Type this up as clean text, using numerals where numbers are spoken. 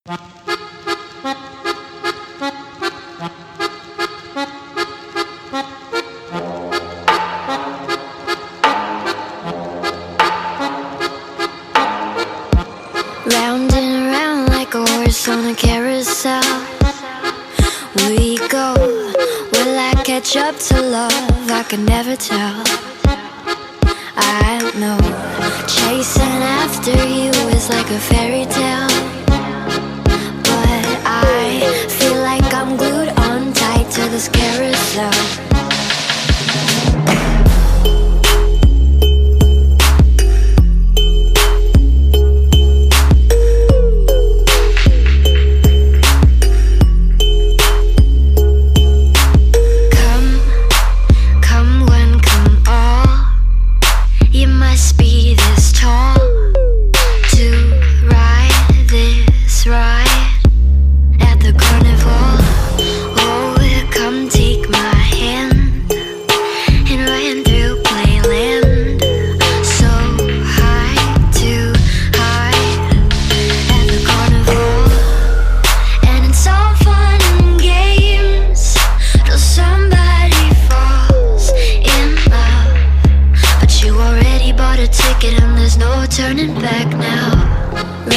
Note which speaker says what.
Speaker 1: Round and around like a horse on a carousel we go. Will I catch up to love? I can never tell. I know chasing after you is like a fairy tale.